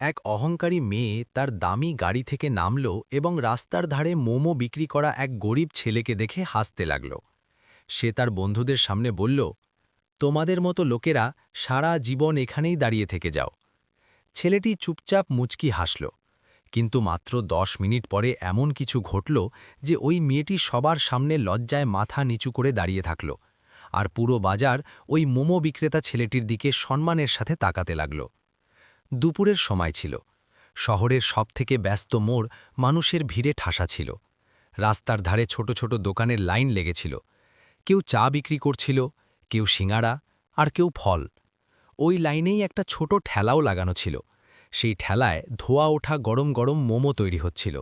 এক অহংকারী মেয়ে তার দামি গাড়ি থেকে নামল এবং রাস্তার ধারে মোমো বিক্রি করা এক গরিব ছেলেকে দেখে হাসতে লাগল। সে তার বন্ধুদের সামনে বলল, তোমাদের মতো লোকেরা সারা জীবন এখানেই দাঁড়িয়ে থেকে যাও। ছেলেটি চুপচাপ মুচকি হাসল, কিন্তু মাত্র 10 মিনিট পরে এমন কিছু ঘটল যে ওই মেয়েটি সবার সামনে লজ্জায় মাথা নিচু করে দাঁড়িয়ে থাকল, আর পুরো বাজার ওই মোমো বিক্রেতা ছেলেটির দিকে সম্মানের সাথে তাকাতে লাগল। দুপুরের সময় ছিল। শহরের সবথেকে ব্যস্ত মোড় মানুষের ভিড়ে ঠাসা ছিল। রাস্তার ধারে ছোট ছোট দোকানের লাইন লেগেছিল। কেউ চা বিক্রি করছিল, কেউ সিঙাড়া, আর কেউ ফল। ওই লাইনেই একটা ছোট ঠেলাও লাগানো ছিল। সেই ঠেলায় ধোয়া ওঠা গরম গরম মোমো তৈরি হচ্ছিল।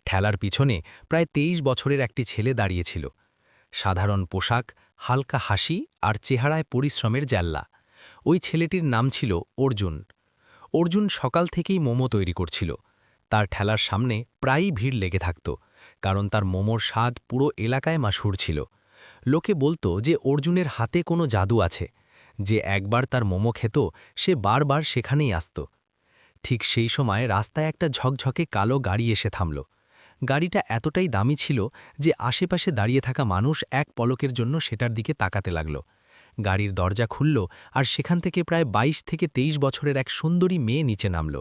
ঠেলার পিছনে প্রায় 23 বছরের একটি ছেলে দাঁড়িয়েছিল। সাধারণ পোশাক, হালকা হাসি আর চেহারায় পরিশ্রমের জ্বাল্লা। ওই ছেলেটির নাম ছিল অর্জুন। অর্জুন সকাল থেকেই মোমো তৈরি করছিল। তার ঠেলার সামনে প্রায়ই ভিড় লেগে থাকত, কারণ তার মোমোর স্বাদ পুরো এলাকায় মাশহুর ছিল। লোকে বলতো যে অর্জুনের হাতে কোনো জাদু আছে, যে একবার তার মোমো খেত সে বারবার সেখানেই আসত। ঠিক সেই সময় রাস্তায় একটা ঝকঝকে কালো গাড়ি এসে থামল। গাড়িটা এতটাই দামি ছিল যে আশেপাশে দাঁড়িয়ে থাকা মানুষ এক পলকের জন্য সেটার দিকে তাকাতে লাগল। গাড়ির দরজা খুলল আর সেখান থেকে প্রায় 22 থেকে 23 বছরের এক সুন্দরী মেয়ে নিচে নামল।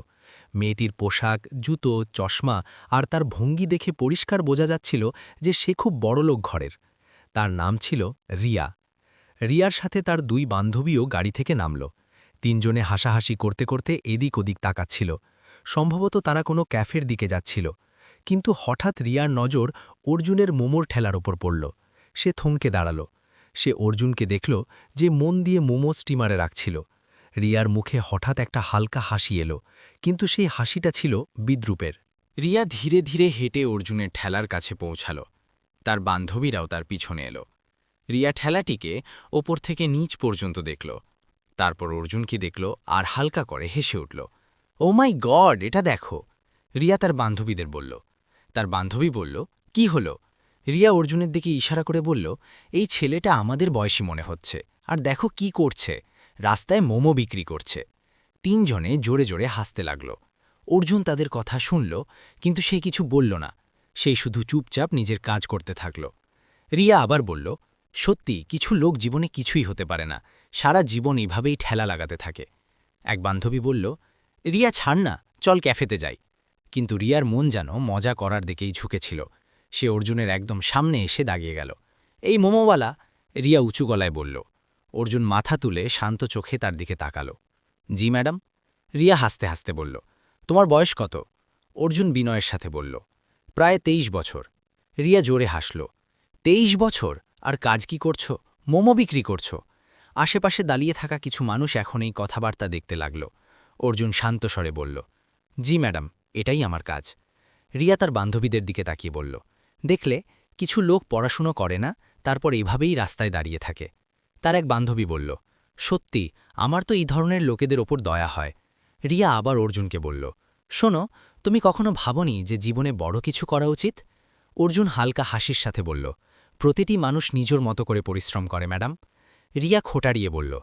মেয়েটির পোশাক, জুতো, চশমা আর তার ভঙ্গি দেখে পরিষ্কার বোঝা যাচ্ছিল যে সে খুব বড়লোক ঘরের। তার নাম ছিল রিয়া। রিয়ার সাথে তার 2 বান্ধবীও গাড়ি থেকে নামল। তিনজনে হাসাহাসি করতে করতে এদিক ওদিক তাকাচ্ছিল। সম্ভবত তারা কোনো ক্যাফের দিকে যাচ্ছিল। কিন্তু হঠাৎ রিয়ার নজর অর্জুনের মোমোর ঠেলার ওপর পড়ল। সে থমকে দাঁড়াল। সে অর্জুনকে দেখল যে মন দিয়ে মোমো স্টিমারে রাখছিল। রিয়ার মুখে হঠাৎ একটা হালকা হাসি এলো, কিন্তু সেই হাসিটা ছিল বিদ্রুপের। রিয়া ধীরে ধীরে হেঁটে অর্জুনের ঠেলার কাছে পৌঁছাল। তার বান্ধবীরাও তার পিছনে এলো। রিয়া ঠেলাটিকে ওপর থেকে নিচ পর্যন্ত দেখল। তারপর অর্জুনকে দেখল আর হালকা করে হেসে উঠল। ও মাই গড, এটা দেখো, রিয়া তার বান্ধবীদের বলল। তার বান্ধবী বলল, কি হলো? রিয়া অর্জুনের দিকে ইশারা করে বলল, এই ছেলেটা আমাদের বয়সী মনে হচ্ছে, আর দেখো কি করছে, রাস্তায় মোমো বিক্রি করছে। তিনজনে জোরে জোরে হাসতে লাগল। অর্জুন তাদের কথা শুনল, কিন্তু সে কিছু বলল না। সেই শুধু চুপচাপ নিজের কাজ করতে থাকল। রিয়া আবার বলল, সত্যি কিছু লোক জীবনে কিছুই হতে পারে না, সারা জীবন এইভাবেই ঠেলা লাগাতে থাকে। এক বান্ধবী বলল, রিয়া ছাড় না, চল ক্যাফেতে যাই। কিন্তু রিয়ার মন যেন মজা করার দিকেই ঝুঁকেছিল। সে অর্জুনের একদম সামনে এসে দাঁড়িয়ে গেল। এই মোমোওয়ালা, রিয়া উঁচু গলায় বলল। অর্জুন মাথা তুলে শান্ত চোখে তার দিকে তাকালো। জি ম্যাডাম, রিয়া হাসতে হাসতে বলল। তোমার বয়স কত? অর্জুন বিনয়ের সাথে বলল, প্রায় 23 বছর। রিয়া জোরে হাসল। 23 বছর? আর কাজ কি করছো? মোমো বিক্রি করছো? আশেপাশে দাঁড়িয়ে থাকা কিছু মানুষ এখন এই কথাবার্তা দেখতে লাগল। অর্জুন শান্ত স্বরে বলল, জি ম্যাডাম, এটাই আমার কাজ। রিয়া তার বান্ধবীদের দিকে তাকিয়ে বলল, দেখলে, কিছু লোক পড়াশুনো করে না, তারপর এইভাবেই রাস্তায় দাঁড়িয়ে থাকে। তার এক বান্ধবী বলল, সত্যি, আমার তো এই ধরনের লোকেদের ওপর দয়া হয়। রিয়া আবার অর্জুনকে বলল, শোনো, তুমি কখনো ভাবনি যে জীবনে বড় কিছু করা উচিত? অর্জুন হালকা হাসির সাথে বলল, প্রতিটি মানুষ নিজের মতো করে পরিশ্রম করে ম্যাডাম। রিয়া খোঁটাড়িয়ে বলল,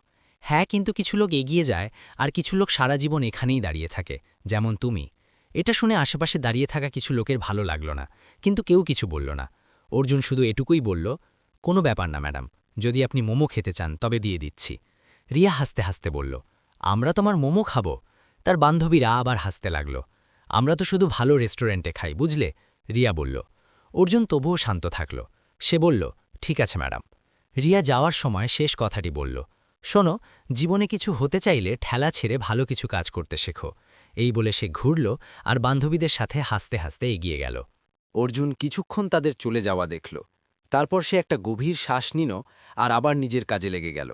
হ্যাঁ, কিন্তু কিছু লোক এগিয়ে যায়, আর কিছু লোক সারা জীবন এখানেই দাঁড়িয়ে থাকে, যেমন তুমি। এটা শুনে আশেপাশে দাঁড়িয়ে থাকা কিছু লোকের ভালো লাগল না, কিন্তু কেউ কিছু বলল না। অর্জুন শুধু এটুকুই বলল, কোনো ব্যাপার না ম্যাডাম, যদি আপনি মোমো খেতে চান তবে দিয়ে দিচ্ছি। রিয়া হাসতে হাসতে বলল, আমরা তোমার মোমো খাবো? তার বান্ধবীরা আবার হাসতে লাগল। আমরা তো শুধু ভালো রেস্টুরেন্টে খাই, বুঝলে? রিয়া বলল। অর্জুন তবুও শান্ত থাকল। সে বলল, ঠিক আছে ম্যাডাম। রিয়া যাওয়ার সময় শেষ কথাটি বলল, শোনো, জীবনে কিছু হতে চাইলে ঠেলা ছেড়ে ভালো কিছু কাজ করতে শেখো। এই বলে সে ঘুরল আর বান্ধবীদের সাথে হাসতে হাসতে এগিয়ে গেল। অর্জুন কিছুক্ষণ তাদের চলে যাওয়া দেখল। তারপর সে একটা গভীর শ্বাস নিল আর আবার নিজের কাজে লেগে গেল।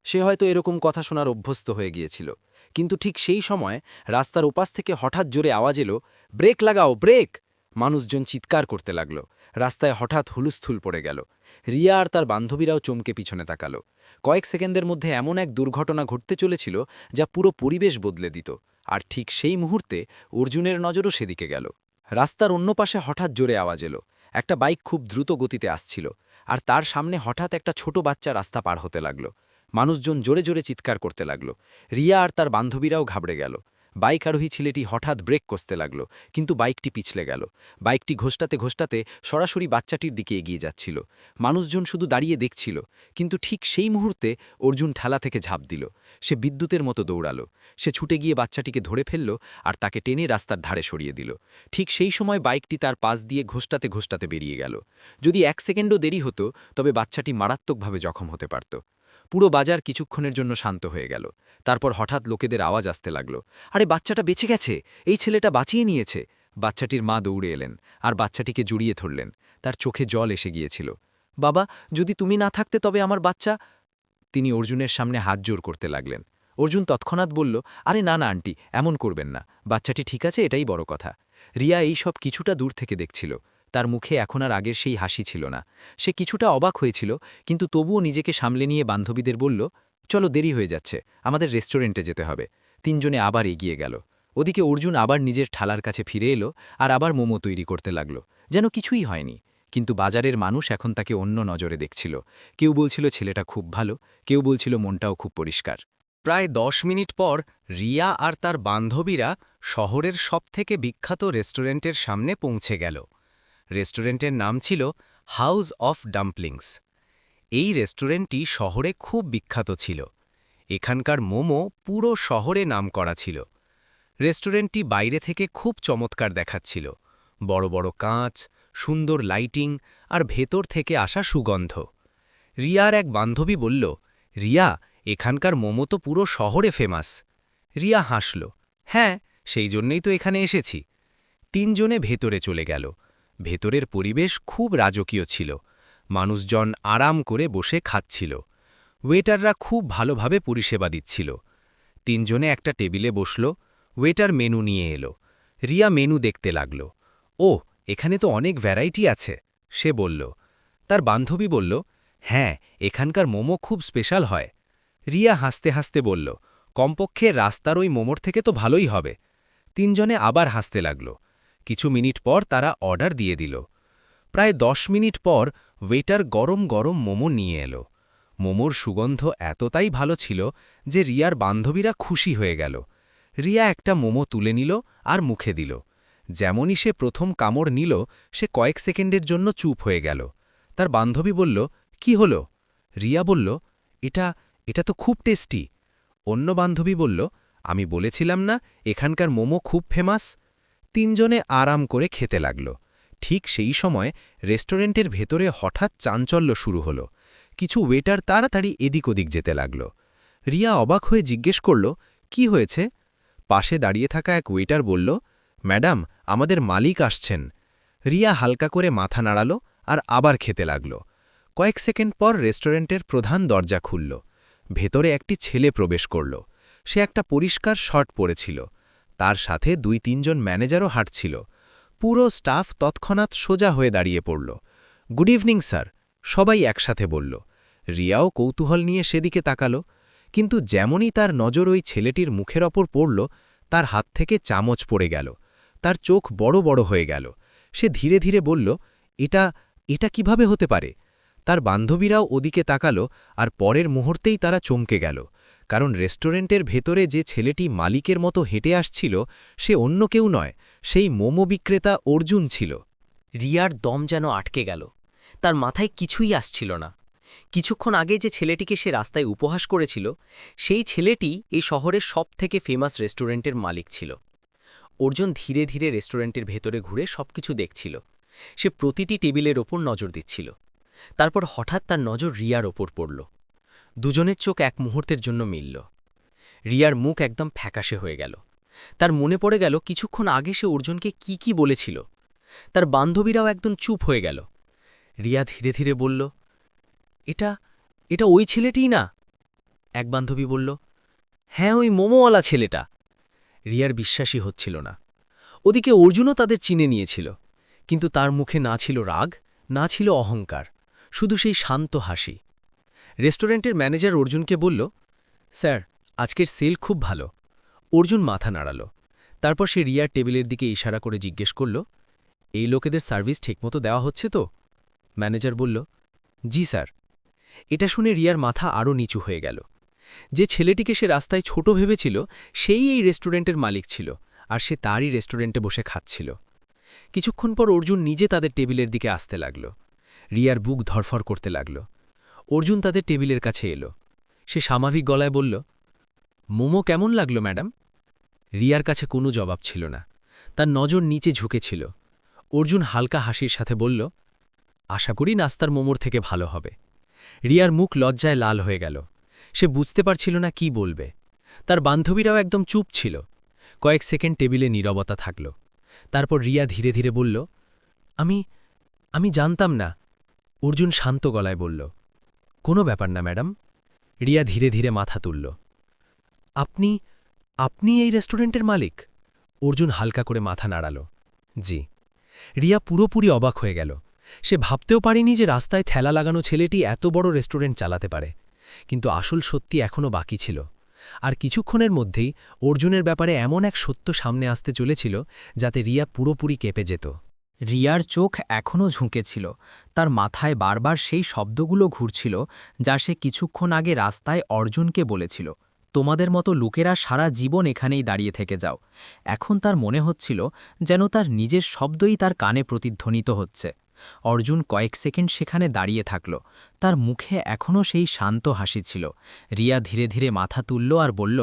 সে হয়তো এরকম কথা শোনার অভ্যস্ত হয়ে গিয়েছিল, কিন্তু ঠিক সেই সময় রাস্তার ওপাশ থেকে হঠাৎ জোরে আওয়াজ এলো, ব্রেক লাগাও, ব্রেক! মানুষজন চিৎকার করতে লাগল। রাস্তায় হঠাৎ হুলস্থুল পড়ে গেল। রিয়া আর তার বান্ধবীরাও চমকে পিছনে তাকালো। কয়েক সেকেন্ডের মধ্যে এমন এক দুর্ঘটনা ঘটতে চলেছিল যা পুরো পরিবেশ বদলে দিত। আর ঠিক সেই মুহূর্তে অর্জুনের নজরও সেদিকে গেল। রাস্তার অন্য পাশে হঠাৎ জোরে আওয়াজ এলো। একটা বাইক খুব দ্রুত গতিতে আসছিল, আর তার সামনে হঠাৎ একটা ছোট বাচ্চা রাস্তা পার হতে লাগল। মানুষজন জোরে জোরে চিৎকার করতে লাগল। রিয়া আর তার বান্ধবীরাও ঘাবড়ে গেল। বাইক আরোহী ছেলেটি হঠাৎ ব্রেক কষতে লাগল, কিন্তু বাইকটি পিছলে গেল। বাইকটি ঘোষটাতে ঘোষটাতে সরাসরি বাচ্চাটির দিকে এগিয়ে যাচ্ছিল। মানুষজন শুধু দাঁড়িয়ে দেখছিল, কিন্তু ঠিক সেই মুহূর্তে অর্জুন ঠেলা থেকে ঝাঁপ দিল। সে বিদ্যুতের মতো দৌড়ালো। সে ছুটে গিয়ে বাচ্চাটিকে ধরে ফেলল আর তাকে টেনে রাস্তার ধারে সরিয়ে দিল। ঠিক সেই সময় বাইকটি তার পাশ দিয়ে ঘোষটাতে ঘোষটাতে বেরিয়ে গেল। যদি 1 সেকেন্ডও দেরি হতো, তবে বাচ্চাটি মারাত্মকভাবে জখম হতে পারত। পুরো বাজার কিছুক্ষণের জন্য শান্ত হয়ে গেল। তারপর হঠাৎ লোকেদের আওয়াজ আসতে লাগল, আরে বাচ্চাটা বেঁচে গেছে, এই ছেলেটা বাঁচিয়ে নিয়েছে। বাচ্চাটির মা দৌড়ে এলেন আর বাচ্চাটিকে জড়িয়ে ধরলেন। তার চোখে জল এসে গিয়েছিল। বাবা, যদি তুমি না থাকতে তবে আমার বাচ্চা। তিনি অর্জুনের সামনে হাত জোর করতে লাগলেন। অর্জুন তৎক্ষণাৎ বলল, আরে না না আন্টি, এমন করবেন না, বাচ্চাটি ঠিক আছে, এটাই বড় কথা। রিয়া এই সব কিছুটা দূর থেকে দেখছিল। তার মুখে এখন আর আগের সেই হাসি ছিল না। সে কিছুটা অবাক হয়েছিল, কিন্তু তবুও নিজেকে সামলে নিয়ে বান্ধবীদের বলল, চলো দেরি হয়ে যাচ্ছে, আমাদের রেস্টুরেন্টে যেতে হবে। তিনজনে আবার এগিয়ে গেল। ওদিকে অর্জুন আবার নিজের ঠালার কাছে ফিরে এলো আর আবার মোমো তৈরি করতে লাগল, যেন কিছুই হয়নি। কিন্তু বাজারের মানুষ এখন তাকে অন্য নজরে দেখছিল। কেউ বলছিল ছেলেটা খুব ভালো, কেউ বলছিল মনটাও খুব পরিষ্কার। প্রায় 10 মিনিট পর রিয়া আর তার বান্ধবীরা শহরের সবথেকে বিখ্যাত রেস্টুরেন্টের সামনে পৌঁছে গেল। রেস্টুরেন্টের নাম ছিল হাউস অফ ডাম্পলিংস। এই রেস্টুরেন্টটি শহরে খুব বিখ্যাত ছিল। এখানকার মোমো পুরো শহরে নামকরা ছিল। রেস্টুরেন্টটি বাইরে থেকে খুব চমৎকার দেখাচ্ছিল, বড় বড় কাঁচ, সুন্দর লাইটিং আর ভেতর থেকে আসা সুগন্ধ। রিয়ার এক বান্ধবী বলল, রিয়া, এখানকার মোমো তো পুরো শহরে ফেমাস। রিয়া হাসল, হ্যাঁ, সেই জন্যই তো এখানে এসেছি। তিনজনে ভেতরে চলে গেল। ভেতরের পরিবেশ খুব রাজকীয় ছিল। মানুষজন আরাম করে বসে খাচ্ছিল। ওয়েটাররা খুব ভালোভাবে পরিষেবা দিচ্ছিল। তিনজনে একটা টেবিলে বসল। ওয়েটার মেনু নিয়ে এলো। রিয়া মেনু দেখতে লাগল। ও, এখানে তো অনেক ভ্যারাইটি আছে, সে বলল। তার বান্ধবী বলল, হ্যাঁ, এখানকার মোমো খুব স্পেশাল হয়। রিয়া হাসতে হাসতে বলল, কমপক্ষে রাস্তার ওই মোমোর থেকে তো ভালোই হবে। তিনজনে আবার হাসতে লাগল। কিছু মিনিট পর তারা অর্ডার দিয়ে দিল। প্রায় 10 মিনিট পর ওয়েটার গরম গরম মোমো নিয়ে এলো। মোমোর সুগন্ধ এতটাই ভালো ছিল যে রিয়ার বান্ধবীরা খুশি হয়ে গেল। রিয়া একটা মোমো তুলে নিল আর মুখে দিল। যেমনই সে প্রথম কামড় নিল, সে কয়েক সেকেন্ডের জন্য চুপ হয়ে গেল। তার বান্ধবী বলল, কি হলো? রিয়া বলল, এটা তো খুব টেস্টি। অন্য বান্ধবী বলল, আমি বলেছিলাম না এখানকার মোমো খুব ফেমাস। তিনজনে আরাম করে খেতে লাগল। ঠিক সেই সময় রেস্টুরেন্টের ভেতরে হঠাৎ চাঞ্চল্য শুরু হলো। কিছু ওয়েটার তাড়াতাড়ি এদিক ওদিক যেতে লাগল। রিয়া অবাক হয়ে জিজ্ঞেস করল, কি হয়েছে? পাশে দাঁড়িয়ে থাকা এক ওয়েটার বলল, ম্যাডাম, আমাদের মালিক আসছেন। রিয়া হালকা করে মাথা নাড়াল আর আবার খেতে লাগল। কয়েক সেকেন্ড পর রেস্টুরেন্টের প্রধান দরজা খুলল। ভেতরে একটি ছেলে প্রবেশ করল। সে একটা পরিষ্কার শার্ট পরেছিল। তার সাথে 2-3 জন ম্যানেজারও হাঁটছিল। পুরো স্টাফ তৎক্ষণাৎ সোজা হয়ে দাঁড়িয়ে পড়ল। গুড ইভিনিং স্যার, সবাই একসাথে বলল। রিয়াও কৌতূহল নিয়ে সেদিকে তাকাল। কিন্তু যেমনই তার নজর ওই ছেলেটির মুখের ওপর পড়ল, তার হাত থেকে চামচ পড়ে গেল। তার চোখ বড় বড় হয়ে গেল। সে ধীরে ধীরে বলল, এটা কিভাবে হতে পারে? তার বান্ধবীরাও ওদিকে তাকালো আর পরের মুহূর্তেই তারা চমকে গেল, কারণ রেস্টুরেন্টের ভেতরে যে ছেলেটি মালিকের মতো হেঁটে আসছিল সে অন্য কেউ নয়, সেই মোমো বিক্রেতা অর্জুন ছিল। রিয়ার দম যেন আটকে গেল। তার মাথায় কিছুই আসছিল না। কিছুক্ষণ আগে যে ছেলেটিকে সে রাস্তায় উপহাস করেছিল, সেই ছেলেটি এই শহরের সবথেকে ফেমাস রেস্টুরেন্টের মালিক ছিল। অর্জুন ধীরে ধীরে রেস্টুরেন্টের ভেতরে ঘুরে সবকিছু দেখছিল। সে প্রতিটি টেবিলের ওপর নজর দিচ্ছিল। তারপর হঠাৎ তার নজর রিয়ার ওপর পড়ল। দুজনের চোখ এক মুহূর্তের জন্য মিলল। রিয়ার মুখ একদম ফ্যাকাশে হয়ে গেল। তার মনে পড়ে গেল কিছুক্ষণ আগে সে অর্জুনকে কি বলেছিল। তার বান্ধবীরাও একদম চুপ হয়ে গেল। রিয়া ধীরে ধীরে বলল, এটা ওই ছেলেটিই না? এক বান্ধবী বলল, হ্যাঁ, ওই মোমোওয়ালা ছেলেটা। রিয়ার বিশ্বাসই হচ্ছিল না। ওদিকে অর্জুনও তাদের চিনে নিয়েছিল, কিন্তু তার মুখে না ছিল রাগ, না ছিল অহংকার, শুধু সেই শান্ত হাসি। রেস্টুরেন্টের ম্যানেজার অর্জুনকে বলল, স্যার, আজকের সেল খুব ভালো। অর্জুন মাথা নাড়াল। তারপর সে রিয়ার টেবিলের দিকে ইশারা করে জিজ্ঞেস করল, এই লোকেদের সার্ভিস ঠিকমতো দেওয়া হচ্ছে তো? ম্যানেজার বলল, জি স্যার। এটা শুনে রিয়ার মাথা আরও নিচু হয়ে গেল। যে ছেলেটিকে সে রাস্তায় ছোট ভেবেছিল সেই এই রেস্টুরেন্টের মালিক ছিল, আর সে তারই রেস্টুরেন্টে বসে খাচ্ছিল। কিছুক্ষণ পর অর্জুন নিজে তাদের টেবিলের দিকে আসতে লাগল। রিয়ার বুক ধরফর করতে লাগল। অর্জুন তাদের টেবিলের কাছে এলো। সে স্বাভাবিক গলায় বলল, মোমো কেমন লাগলো ম্যাডাম? রিয়ার কাছে কোনো জবাব ছিল না। তার নজর নিচে ঝুঁকেছিল। অর্জুন হালকা হাসির সাথে বলল, আশা করি নাস্তার মোমোর থেকে ভালো হবে। রিয়ার মুখ লজ্জায় লাল হয়ে গেল। সে বুঝতে পারছিল না কি বলবে। তার বান্ধবীরাও একদম চুপ ছিল। কয়েক সেকেন্ড টেবিলে নীরবতা থাকল। তারপর রিয়া ধীরে ধীরে বলল, আমি জানতাম না। অর্জুন শান্ত গলায় বলল, কোনো ব্যাপার না ম্যাডাম। রিয়া ধীরে ধীরে মাথা তুলল। আপনি আপনি এই রেস্টুরেন্টের মালিক? অর্জুন হালকা করে মাথা নাড়াল। জি। রিয়া পুরোপুরি অবাক হয়ে গেল। সে ভাবতেও পারেনি যে রাস্তায় ঠেলা লাগানো ছেলেটি এত বড় রেস্টুরেন্ট চালাতে পারে। কিন্তু আসল সত্যি এখনও বাকি ছিল। আর কিছুক্ষণের মধ্যেই অর্জুনের ব্যাপারে এমন এক সত্য সামনে আসতে চলেছিল যাতে রিয়া পুরোপুরি কেঁপে যেত। রিয়ার চোখ এখনও ঝুঁকেছিল। তার মাথায় বারবার সেই শব্দগুলো ঘুরছিল যা সে কিছুক্ষণ আগে রাস্তায় অর্জুনকে বলেছিল, তোমাদের মতো লোকেরা সারা জীবন এখানেই দাঁড়িয়ে থেকে যাও। এখন তার মনে হচ্ছিল যেন তার নিজের শব্দই তার কানে প্রতিধ্বনিত হচ্ছে। অর্জুন কয়েক সেকেন্ড সেখানে দাঁড়িয়ে থাকল। তার মুখে এখনও সেই শান্ত হাসি ছিল। রিয়া ধীরে ধীরে মাথা তুলল আর বলল,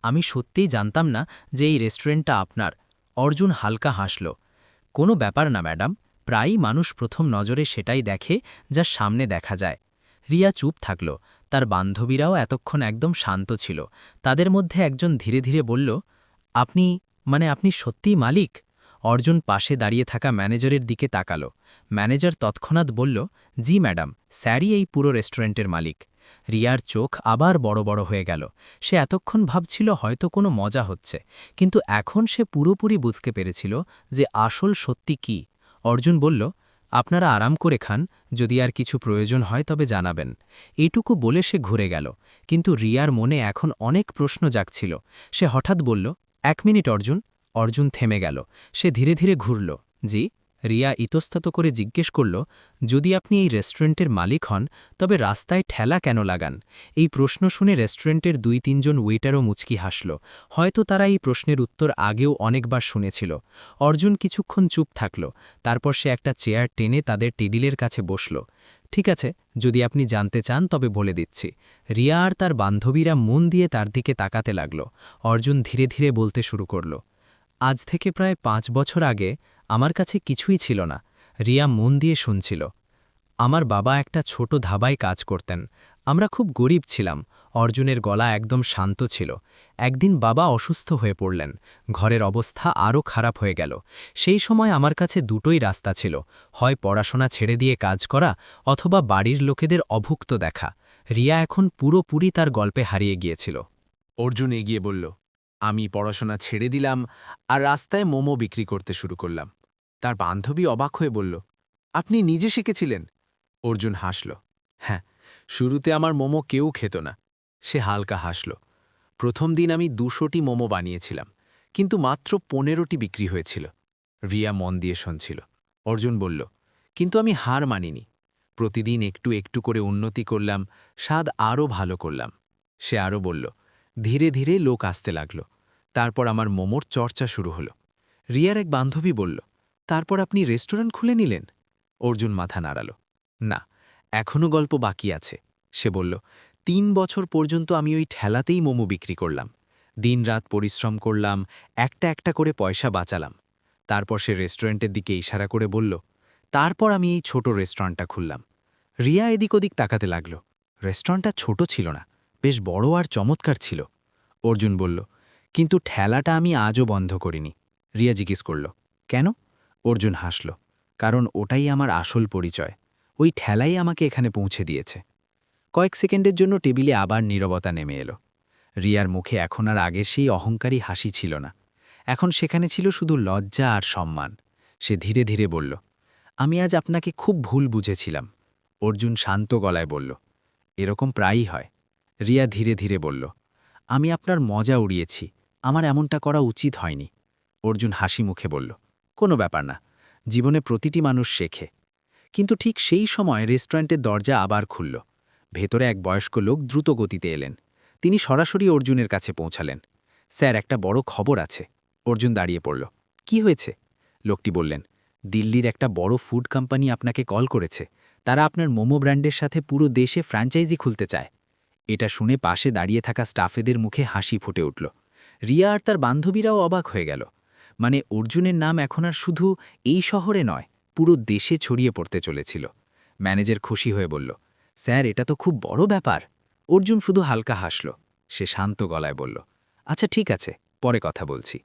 আমি সত্যিই জানতাম না যে এই রেস্টুরেন্টটা আপনার। অর্জুন হালকা হাসল। কোনো ব্যাপার না ম্যাডাম, প্রায়ই মানুষ প্রথম নজরে সেটাই দেখে যা সামনে দেখা যায়। রিয়া চুপ থাকল। তার বান্ধবীরাও এতক্ষণ একদম শান্ত ছিল। তাদের মধ্যে একজন ধীরে ধীরে বলল, আপনি সত্যিই মালিক? অর্জুন পাশে দাঁড়িয়ে থাকা ম্যানেজারের দিকে তাকাল। ম্যানেজার তৎক্ষণাৎ বলল, জি ম্যাডাম, স্যারই এই পুরো রেস্টুরেন্টের মালিক। রিয়ার চোখ আবার বড় বড় হয়ে গেল। সে এতক্ষণ ভাবছিল হয়তো কোনো মজা হচ্ছে, কিন্তু এখন সে পুরোপুরি বুঝতে পেরেছিল যে আসল সত্যি কি। অর্জুন বলল, আপনারা আরাম করে খান, যদি আর কিছু প্রয়োজন হয় তবে জানাবেন। এইটুকু বলে সে ঘুরে গেল। কিন্তু রিয়ার মনে এখন অনেক প্রশ্ন জাগছিল। সে হঠাৎ বলল, 1 মিনিট অর্জুন। অর্জুন থেমে গেল। সে ধীরে ধীরে ঘুরল। জি? রিয়া ইতস্তত করে জিজ্ঞেস করল, যদি আপনি এই রেস্টুরেন্টের মালিক হন তবে রাস্তায় ঠেলা কেন লাগান? এই প্রশ্ন শুনে রেস্টুরেন্টের 2-3 জন ওয়েটারও মুচকি হাসল। হয়তো তারা এই প্রশ্নের উত্তর আগেও অনেকবার শুনেছিল। অর্জুন কিছুক্ষণ চুপ থাকল। তারপর সে একটা চেয়ার টেনে তাদের টেবিলের কাছে বসল। ঠিক আছে, যদি আপনি জানতে চান তবে বলে দিচ্ছি। রিয়া আর তার বান্ধবীরা মন দিয়ে তার দিকে তাকাতে লাগল। অর্জুন ধীরে ধীরে বলতে শুরু করল, আজ থেকে প্রায় 5 বছর আগে আমার কাছে কিছুই ছিল না। রিয়া মন দিয়ে শুনছিল। আমার বাবা একটা ছোট ধাবায় কাজ করতেন। আমরা খুব গরিব ছিলাম। অর্জুনের গলা একদম শান্ত ছিল। একদিন বাবা অসুস্থ হয়ে পড়লেন। ঘরের অবস্থা আরও খারাপ হয়ে গেল। সেই সময় আমার কাছে দুটোই রাস্তা ছিল, হয় পড়াশোনা ছেড়ে দিয়ে কাজ করা অথবা বাড়ির লোকেদের অভুক্ত দেখা। রিয়া এখন পুরোপুরি তার গল্পে হারিয়ে গিয়েছিল। অর্জুন এগিয়ে বলল, আমি পড়াশোনা ছেড়ে দিলাম আর রাস্তায় মোমো বিক্রি করতে শুরু করলাম। তার বান্ধবী অবাক হয়ে বলল, আপনি নিজে শিখেছিলেন? অর্জুন হাসল। হ্যাঁ, শুরুতে আমার মোমো কেউ খেত না। সে হালকা হাসল। প্রথম দিন আমি 200টি মোমো বানিয়েছিলাম, কিন্তু মাত্র 15টি বিক্রি হয়েছিল। রিয়া মন দিয়ে শুনছিল। অর্জুন বলল, কিন্তু আমি হার মানিনি। প্রতিদিন একটু একটু করে উন্নতি করলাম, স্বাদ আরও ভালো করলাম। সে আরও বলল, ধীরে ধীরে লোক আসতে লাগল। তারপর আমার মোমোর চর্চা শুরু হলো। রিয়ার এক বান্ধবী বলল, তারপর আপনি রেস্টুরেন্ট খুলে নিলেন? অর্জুন মাথা নাড়াল। না, এখনও গল্প বাকি আছে। সে বলল, 3 বছর পর্যন্ত আমি ওই ঠেলাতেই মোমো বিক্রি করলাম। দিনরাত পরিশ্রম করলাম, একটা একটা করে পয়সা বাঁচালাম। তারপর সে রেস্টুরেন্টের দিকে ইশারা করে বলল, তারপর আমি এই ছোট রেস্টুরেন্টটা খুললাম। রিয়া এদিক ওদিক তাকাতে লাগল। রেস্টুরেন্টটা ছোট ছিল না, বেশ বড় আর চমৎকার ছিল। অর্জুন বলল, কিন্তু ঠেলাটা আমি আজও বন্ধ করিনি। রিয়া জিজ্ঞেস করল, কেন? অর্জুন হাসল, কারণ ওটাই আমার আসল পরিচয়। ওই ঠেলাই আমাকে এখানে পৌঁছে দিয়েছে। কয়েক সেকেন্ডের জন্য টেবিলে আবার নীরবতা নেমে এলো। রিয়ার মুখে এখন আর আগের সেই অহংকারী হাসি ছিল না। এখন সেখানে ছিল শুধু লজ্জা আর সম্মান। সে ধীরে ধীরে বলল, আমি আজ আপনাকে খুব ভুল বুঝেছিলাম। অর্জুন শান্ত গলায় বলল, এরকম প্রায়ই হয়। রিয়া ধীরে ধীরে বলল, আমি আপনার মজা উড়িয়েছি, আমার এমনটা করা উচিত হয়নি। অর্জুন হাসি মুখে বলল, কোনো ব্যাপার না, জীবনে প্রতিটি মানুষ শেখে। কিন্তু ঠিক সেই সময় রেস্টুরেন্টের দরজা আবার খুলল। ভেতরে এক বয়স্ক লোক দ্রুত গতিতে এলেন। তিনি সরাসরি অর্জুনের কাছে পৌঁছালেন। স্যার, একটা বড় খবর আছে। অর্জুন দাঁড়িয়ে পড়ল। কি হয়েছে? লোকটি বললেন, দিল্লির একটা বড় ফুড কোম্পানি আপনাকে কল করেছে। তারা আপনার মোমো ব্র্যান্ডের সাথে পুরো দেশে ফ্র্যাঞ্চাইজি খুলতে চায়। এটা শুনে পাশে দাঁড়িয়ে থাকা স্টাফেদের মুখে হাসি ফুটে উঠল। রিয়া আর তার বান্ধবীরাও অবাক হয়ে গেল। মানে অর্জুনের নাম এখন আর শুধু এই শহরে নয়, পুরো দেশে ছড়িয়ে পড়তে চলেছিল। ম্যানেজার খুশি হয়ে বলল, স্যার, এটা তো খুব বড় ব্যাপার। অর্জুন শুধু হালকা হাসল। সে শান্ত গলায় বলল, আচ্ছা ঠিক আছে, পরে কথা বলছি।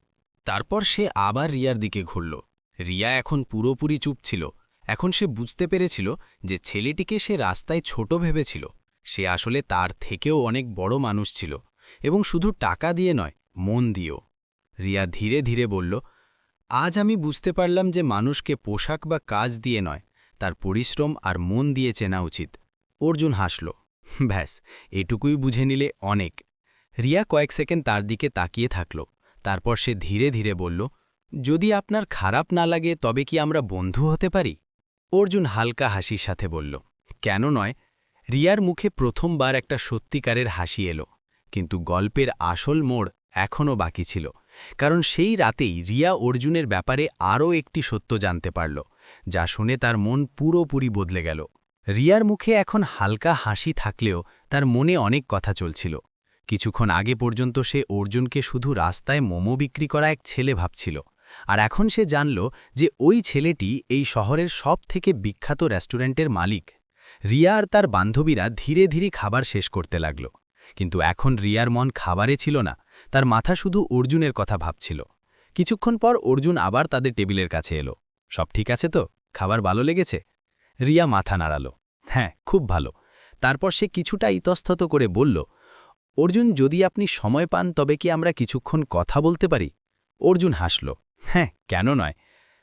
তারপর সে আবার রিয়ার দিকে ঘুরল। রিয়া এখন পুরোপুরি চুপ ছিল। এখন সে বুঝতে পেরেছিল যে ছেলেটিকে সে রাস্তায় ছোট ভেবেছিল, সে আসলে তার থেকেও অনেক বড় মানুষ ছিল, এবং শুধু টাকা দিয়ে নয়, মন দিয়েও। রিয়া ধীরে ধীরে বলল, আজ আমি বুঝতে পারলাম যে মানুষকে পোশাক বা কাজ দিয়ে নয়, তার পরিশ্রম আর মন দিয়ে চেনা উচিত। অর্জুন হাসল। ব্যাস, এটুকুই বুঝে নিলে অনেক। রিয়া কয়েক সেকেন্ড তার দিকে তাকিয়ে থাকল। তারপর সে ধীরে ধীরে বলল, যদি আপনার খারাপ না লাগে তবে কি আমরা বন্ধু হতে পারি? অর্জুন হালকা হাসির সাথে বলল, কেন নয়। রিয়ার মুখে প্রথমবার একটা সত্যিকারের হাসি এলো। কিন্তু গল্পের আসল মোড় এখনও বাকি ছিল, কারণ সেই রাতেই রিয়া অর্জুনের ব্যাপারে আরও একটি সত্য জানতে পারল, যা শুনে তার মন পুরোপুরি বদলে গেল। রিয়ার মুখে এখন হালকা হাসি থাকলেও তার মনে অনেক কথা চলছিল। কিছুক্ষণ আগে পর্যন্ত সে অর্জুনকে শুধু রাস্তায় মোমো বিক্রি করা এক ছেলে ভাবছিল, আর এখন সে জানল যে ওই ছেলেটি এই শহরের সবথেকে বিখ্যাত রেস্টুরেন্টের মালিক। রিয়া আর তার বান্ধবীরা ধীরে ধীরে খাবার শেষ করতে লাগল, কিন্তু এখন রিয়ার মন খাবারে ছিল না, তার মাথা শুধু অর্জুনের কথা ভাবছিল। কিছুক্ষণ পর অর্জুন আবার তাদের টেবিলের কাছে এলো। সব ঠিক আছে তো? খাবার ভালো লেগেছে? রিয়া মাথা নাড়াল। হ্যাঁ, খুব ভালো। তারপর সে কিছুটা ইতস্তত করে বলল, অর্জুন, যদি আপনি সময় পান তবে কি আমরা কিছুক্ষণ কথা বলতে পারি? অর্জুন হাসল। হ্যাঁ, কেন নয়।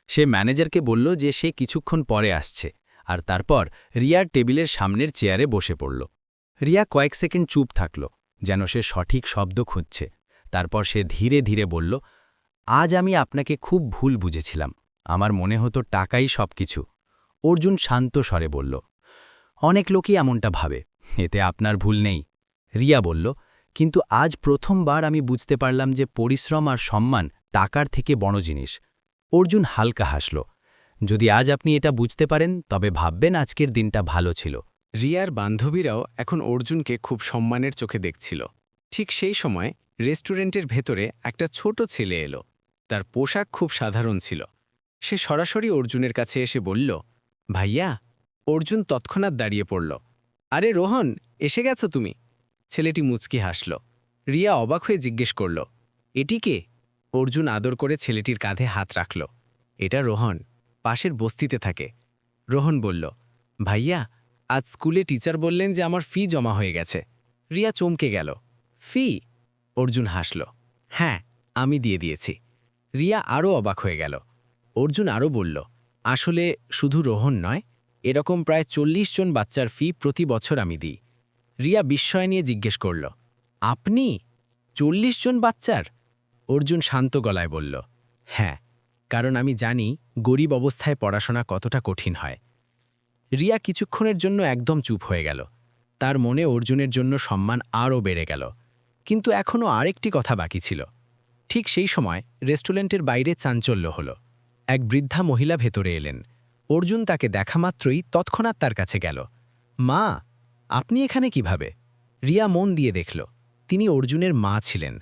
সে ম্যানেজারকে বলল যে সে কিছুক্ষণ পরে আসছে, আর তারপর রিয়ার টেবিলের সামনের চেয়ারে বসে পড়ল। রিয়া কয়েক সেকেন্ড চুপ থাকল, যেন সে সঠিক শব্দ খুঁজছে। তারপর সে ধীরে ধীরে বলল, আজ আমি আপনাকে খুব ভুল বুঝেছিলাম। আমার মনে হতো টাকাই সবকিছু। অর্জুন শান্ত স্বরে বলল, অনেক লোকই এমনটা ভাবে, এতে আপনার ভুল নেই। রিয়া বলল, কিন্তু আজ প্রথমবার আমি বুঝতে পারলাম যে পরিশ্রম আর সম্মান টাকার থেকে বড় জিনিস। অর্জুন হালকা হাসল। যদি আজ আপনি এটা বুঝতে পারেন তবে ভাববেন আজকের দিনটা ভালো ছিল। রিয়ার বান্ধবীরাও এখন অর্জুনকে খুব সম্মানের চোখে দেখছিল। ঠিক সেই সময় রেস্টুরেন্টের ভেতরে একটা ছোট ছেলে এলো। তার পোশাক খুব সাধারণ ছিল। সে সরাসরি অর্জুনের কাছে এসে বলল, ভাইয়া। অর্জুন তৎক্ষণাৎ দাঁড়িয়ে পড়ল। আরে রোহন, এসে গেছো তুমি? ছেলেটি মুচকি হাসল। রিয়া অবাক হয়ে জিজ্ঞেস করল, এটি কে? অর্জুন আদর করে ছেলেটির কাঁধে হাত রাখল। এটা রোহন, পাশের বস্তিতে থাকে। রোহন বলল, ভাইয়া, আজ স্কুলে টিচার বললেন যে আমার ফি জমা হয়ে গেছে। রিয়া চমকে গেল। ফি? অর্জুন হাসল। হ্যাঁ, আমি দিয়ে দিয়েছি। রিয়া আরও অবাক হয়ে গেল। অর্জুন আরও বলল, আসলে শুধু রোহন নয়, এরকম প্রায় 40 জন বাচ্চার ফি প্রতি বছর আমি দিই। রিয়া বিস্ময় নিয়ে জিজ্ঞেস করল, আপনি 40 জন বাচ্চার? অর্জুন শান্ত গলায় বলল, হ্যাঁ, কারণ আমি জানি গরিব অবস্থায় পড়াশোনা কতটা কঠিন হয়। রিয়া কিছুক্ষণের জন্য একদম চুপ হয়ে গেল। তার মনে অর্জুনের জন্য সম্মান আরও বেড়ে গেল। কিন্তু এখনও আরেকটি কথা বাকি ছিল। ঠিক সেই সময় রেস্টুরেন্টের বাইরে চাঞ্চল্য হল। এক বৃদ্ধা মহিলা ভেতরে এলেন। অর্জুন তাকে দেখা মাত্রই তৎক্ষণাৎ তার কাছে গেল। মা, আপনি এখানে কিভাবে? রিয়া মন দিয়ে দেখল, তিনি অর্জুনের মা ছিলেন।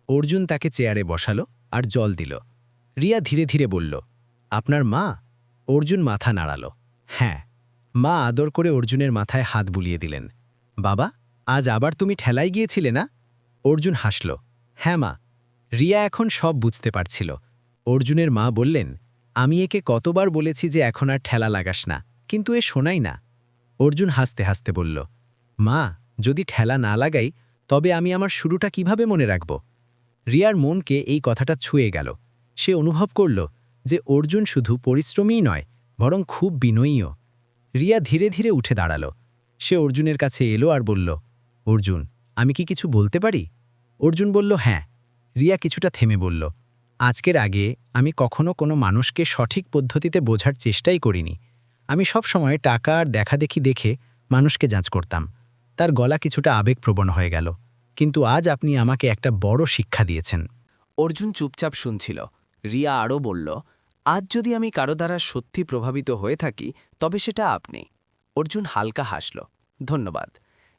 অর্জুন তাকে চেয়ারে বসালো আর জল দিল। রিয়া ধীরে ধীরে বলল, আপনার মা? অর্জুন মাথা নাড়াল। হ্যাঁ। মা আদর করে অর্জুনের মাথায় হাত বুলিয়ে দিলেন। বাবা, আজ আবার তুমি ঠেলায় গিয়েছিলে না? অর্জুন হাসল। হ্যাঁ মা। রিয়া এখন সব বুঝতে পারছিল। অর্জুনের মা বললেন, আমি একে কতবার বলেছি যে এখন আর ঠেলা লাগাস না, কিন্তু এ শোনাই না। অর্জুন হাসতে হাসতে বলল, মা, যদি ঠেলা না লাগাই তবে আমি আমার শুরুটা কিভাবে মনে রাখব? রিয়ার মনকে এই কথাটা ছুঁয়ে গেল। সে অনুভব করল যে অর্জুন শুধু পরিশ্রমীই নয়, বরং খুব বিনয়ীও। রিয়া ধীরে ধীরে উঠে দাঁড়াল। সে অর্জুনের কাছে এলো আর বলল, অর্জুন, আমি কি কিছু বলতে পারি? অর্জুন বলল, হ্যাঁ। রিয়া কিছুটা থেমে বলল, আজকের আগে আমি কখনো কোনো মানুষকে সঠিক পদ্ধতিতে বোঝার চেষ্টাই করিনি। আমি সব সময় টাকা আর দেখাদেখি দেখে মানুষকে যাচ করতাম। তার গলা কিছুটা আবেগপ্রবণ হয়ে গেল। কিন্তু আজ আপনি আমাকে একটা বড় শিক্ষা দিয়েছেন। অর্জুন চুপচাপ শুনছিল। রিয়া আরও বলল, আজ যদি আমি কারো দ্বারা সত্যি প্রভাবিত হয়ে থাকি তবে সেটা আপনি। অর্জুন হালকা হাসল। ধন্যবাদ।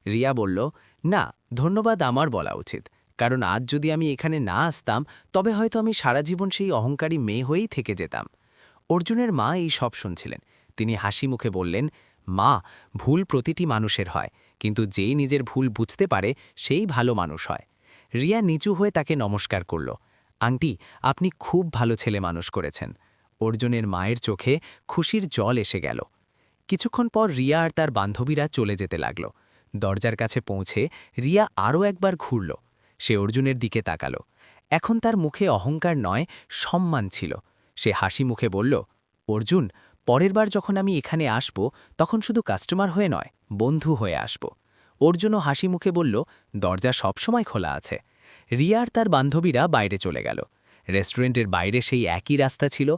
রিয়া বলল, না, ধন্যবাদ আমার বলা উচিত, কারণ আজ যদি আমি এখানে না আসতাম তবে হয়তো আমি সারা জীবন সেই অহংকারী মেয়ে হয়েই থেকে যেতাম। অর্জুনের মা এই সব শুনছিলেন। তিনি হাসি মুখে বললেন, মা, ভুল প্রতিটি মানুষের হয়, কিন্তু যেই নিজের ভুল বুঝতে পারে সেই ভালো মানুষ হয়। রিয়া নিচু হয়ে তাকে নমস্কার করল। আন্টি, আপনি খুব ভালো ছেলে মানুষ করেছেন। অর্জুনের মায়ের চোখে খুশির জল এসে গেল। কিছুক্ষণ পর রিয়া আর তার বান্ধবীরা চলে যেতে লাগল। দরজার কাছে পৌঁছে রিয়া আরও একবার ঘুরল। সে অর্জুনের দিকে তাকাল। এখন তার মুখে অহংকার নয়, সম্মান ছিল। সে হাসি মুখে বলল, অর্জুন, পরের বার যখন আমি এখানে আসব তখন শুধু কাস্টমার হয়ে নয়, বন্ধু হয়ে আসব। অর্জুনও হাসি মুখে বলল, দরজা সবসময় খোলা আছে। রিয়া আর তার বান্ধবীরা বাইরে চলে গেল। রেস্টুরেন্টের বাইরে সেই একই রাস্তা ছিল,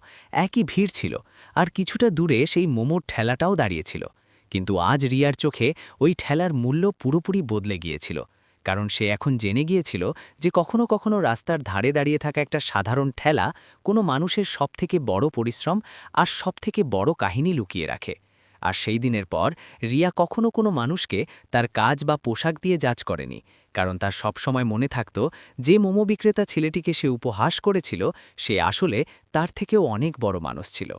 একই ভিড় ছিল, আর কিছুটা দূরে সেই মোমোর ঠেলাটাও দাঁড়িয়েছিল। কিন্তু আজ রিয়ার চোখে ওই ঠেলার মূল্য পুরোপুরি বদলে গিয়েছিল, কারণ সে এখন জেনে গিয়েছিল যে কখনো কখনো রাস্তার ধারে দাঁড়িয়ে থাকা একটা সাধারণ ঠেলা কোনো মানুষের সবথেকে বড় পরিশ্রম আর সবথেকে বড় কাহিনী লুকিয়ে রাখে। আর সেই দিনের পর রিয়া কখনো কোনো মানুষকে তার কাজ বা পোশাক দিয়ে জাজ করেনি, কারণ তার সবসময় মনে থাকত যে মোমো বিক্রেতা ছেলেটিকে সে উপহাস করেছিল সে আসলে তার থেকেও অনেক বড় মানুষ ছিল।